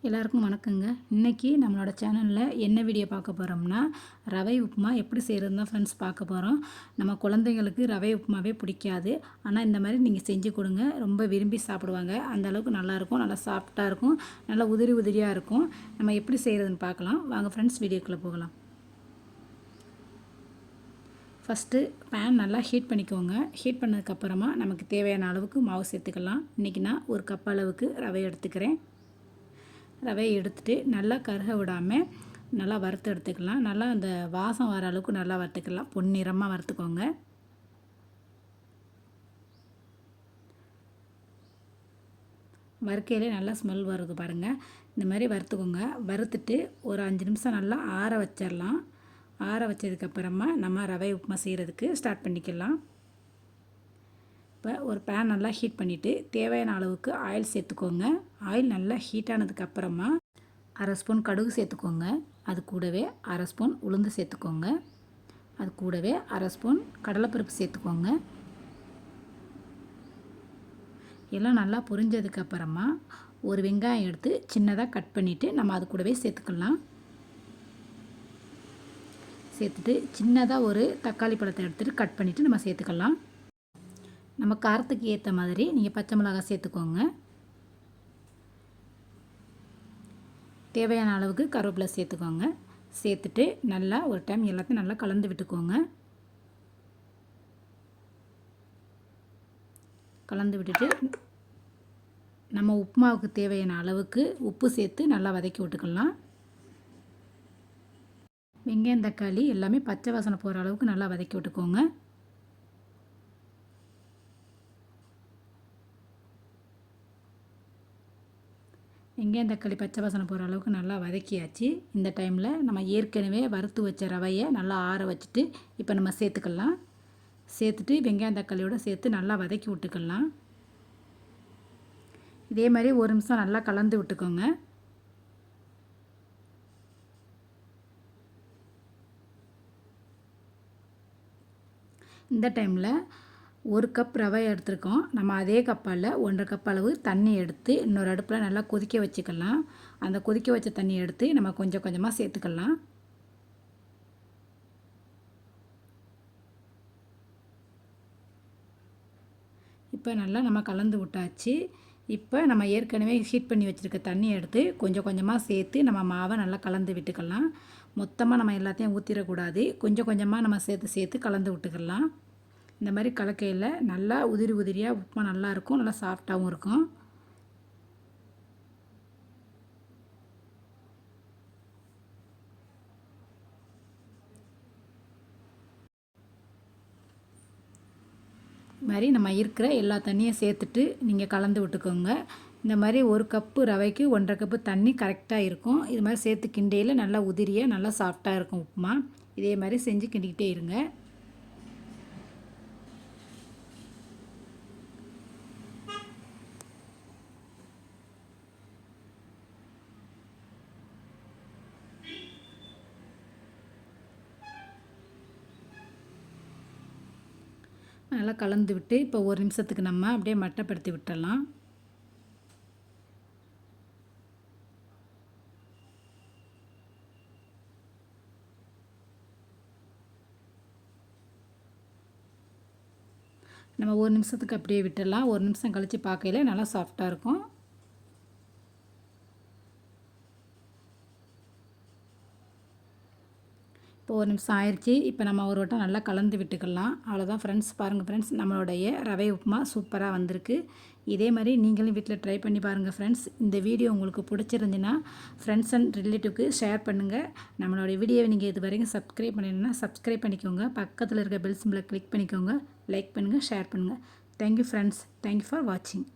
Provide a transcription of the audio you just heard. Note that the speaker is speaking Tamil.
எல்லாருக்கும் வணக்கங்க. இன்றைக்கி நம்மளோட சேனலில் என்ன வீடியோ பார்க்க போகிறோம்னா, ரவை உப்புமா எப்படி செய்கிறதுன்னு தான் ஃப்ரெண்ட்ஸ் பார்க்க போகிறோம். நம்ம குழந்தைங்களுக்கு ரவை உப்புமாவே பிடிக்காது. ஆனால் இந்த மாதிரி நீங்கள் செஞ்சு கொடுங்க, ரொம்ப விரும்பி சாப்பிடுவாங்க. அந்த அளவுக்கு நல்லாயிருக்கும், நல்லா சாஃப்டாக இருக்கும், நல்லா உதிரி உதிரியாக இருக்கும். நம்ம எப்படி செய்கிறதுன்னு பார்க்கலாம் வாங்க ஃப்ரெண்ட்ஸ், வீடியோக்குள்ளே போகலாம். ஃபஸ்ட்டு பேன் நல்லா ஹீட் பண்ணிக்கோங்க. ஹீட் பண்ணதுக்கப்புறமா நமக்கு தேவையான அளவுக்கு மாவு சேர்த்துக்கலாம். இன்றைக்கி நான் ஒரு கப் அளவுக்கு ரவை எடுத்துக்கிறேன். ரவையை எடுத்துகிட்டு நல்லா கருக விடாமல் நல்லா வறுத்து எடுத்துக்கலாம். நல்லா அந்த வாசம் வர அளவுக்கு நல்லா வறுத்துக்கலாம். பொன்னிறமாக வறுத்துக்கோங்க. வறுக்கையிலே நல்லா ஸ்மெல் வருது பாருங்கள். இந்த மாதிரி வறுத்துக்கோங்க. வறுத்துட்டு ஒரு 5 நிமிஷம் நல்லா ஆற வச்சிடலாம். ஆற வச்சதுக்கப்புறமா நம்ம ரவை உப்புமா செய்கிறதுக்கு ஸ்டார்ட் பண்ணிக்கலாம். இப்போ ஒரு பேன் நல்லா ஹீட் பண்ணிவிட்டு தேவையான அளவுக்கு ஆயில் சேர்த்துக்கோங்க. ஆயில் நல்லா ஹீட் ஆனதுக்கப்புறமா 1/2 ஸ்பூன் கடுகு சேர்த்துக்கோங்க. அது கூடவே 1/2 ஸ்பூன் உளுந்து சேர்த்துக்கோங்க. அது கூடவே 1/2 ஸ்பூன் கடலைப்பருப்பு சேர்த்துக்கோங்க. எல்லாம் நல்லா பொரிஞ்சதுக்கப்புறமா ஒரு வெங்காயம் எடுத்து சின்னதாக கட் பண்ணிவிட்டு நம்ம அது கூடவே சேர்த்துக்கலாம். சேர்த்துட்டு சின்னதாக ஒரு தக்காளி பழத்தை எடுத்துகிட்டு கட் பண்ணிவிட்டு நம்ம சேர்த்துக்கலாம். நம்ம காரத்துக்கு ஏற்ற மாதிரி நீங்கள் பச்சை மிளகாய் சேர்த்துக்கோங்க. தேவையான அளவுக்கு கருவேப்பிலை சேர்த்துக்கோங்க. சேர்த்துட்டு நல்லா ஒரு டைம் எல்லாத்தையும் நல்லா கலந்து விட்டுக்கோங்க. கலந்து விட்டுட்டு நம்ம உப்புமாவுக்கு தேவையான அளவுக்கு உப்பு சேர்த்து நல்லா வதக்கி விட்டுக்கலாம். வெங்காயம் தக்காளி எல்லாமே பச்சை வாசனை போகிற அளவுக்கு நல்லா வதக்கி விட்டுக்கோங்க. வெங்காயம் தக்காளி பச்சை வாசனை போகிற அளவுக்கு நல்லா வதக்கியாச்சு. இந்த டைமில் நம்ம ஏற்கனவே வறுத்து வச்ச ரவையை நல்லா ஆற வச்சுட்டு இப்போ நம்ம சேர்த்துக்கலாம். சேர்த்துட்டு வெங்காயம் தக்காளியோடு சேர்த்து நல்லா வதக்கி விட்டுக்கலாம். இதே மாதிரி ஒரு நிமிஷம் நல்லா கலந்து விட்டுக்கோங்க. இந்த டைமில் ஒரு கப் ரவை எடுத்துருக்கோம். நம்ம அதே கப்பால் 1.5 கப் அளவு தண்ணி எடுத்து இன்னொரு அடுப்பில் நல்லா கொதிக்க வச்சுக்கலாம். அந்த கொதிக்க வச்ச தண்ணி எடுத்து நம்ம கொஞ்சம் கொஞ்சமாக சேர்த்துக்கலாம். இப்போ நல்லா நம்ம கலந்து விட்டாச்சு. இப்போ நம்ம ஏற்கனவே ஹீட் பண்ணி வச்சுருக்க தண்ணியை எடுத்து கொஞ்சம் கொஞ்சமாக சேர்த்து நம்ம மாவை நல்லா கலந்து விட்டுக்கலாம். மொத்தமாக நம்ம எல்லாத்தையும் ஊற்றிடக்கூடாது. கொஞ்சம் கொஞ்சமாக நம்ம சேர்த்து சேர்த்து கலந்து விட்டுக்கலாம். இந்த மாதிரி கலக்கையில் நல்லா உதிரி உதிரியாக உப்புமா நல்லாயிருக்கும், நல்லா சாஃப்டாகவும் இருக்கும். மாதிரி நம்ம இருக்கிற எல்லா தண்ணியும் சேர்த்துட்டு நீங்கள் கலந்து விட்டுக்கோங்க. இந்த மாதிரி ஒரு கப்பு ரவைக்கு 1.5 கப்பு தண்ணி கரெக்டாக இருக்கும். இது மாதிரி சேர்த்து கிண்டையில் நல்லா உதிரியாக நல்லா சாஃப்டாக இருக்கும் உப்புமா. இதே மாதிரி செஞ்சு கிண்டிக்கிட்டே இருங்க. நல்லா கலந்து விட்டு இப்போ ஒரு நிமிஷத்துக்கு நம்ம அப்படியே மட்டப்படுத்தி விட்டுடலாம். நம்ம ஒரு நிமிஷத்துக்கு அப்படியே விட்டுடலாம். ஒரு நிமிஷம் கழித்து பார்க்கையில் நல்லா சாஃப்டாக இருக்கும். இப்போ ஒரு நிமிஷம் ஆயிடுச்சு. இப்போ நம்ம ஒரு வட்டம் நல்லா கலந்து விட்டுக்கலாம். அவ்வளோதான் ஃப்ரெண்ட்ஸ். பாருங்கள் ஃப்ரெண்ட்ஸ், நம்மளுடைய ரவை உப்புமா சூப்பராக வந்திருக்கு. இதே மாதிரி நீங்களும் வீட்டில் ட்ரை பண்ணி பாருங்கள் ஃப்ரெண்ட்ஸ். இந்த வீடியோ உங்களுக்கு பிடிச்சிருந்துன்னா ஃப்ரெண்ட்ஸ் அண்ட் ரிலேட்டிவ்க்கு ஷேர் பண்ணுங்கள். நம்மளுடைய வீடியோவை நீங்கள் இது வரைக்கும் சப்ஸ்கிரைப் பண்ணிங்கன்னா சப்ஸ்கிரைப் பண்ணிக்கோங்க. பக்கத்தில் இருக்க பெல் சிம்பிளை கிளிக் பண்ணிக்கோங்க. லைக் பண்ணுங்கள், ஷேர் பண்ணுங்கள். Thank you friends. தேங்க்யூ ஃபார் வாட்சிங்.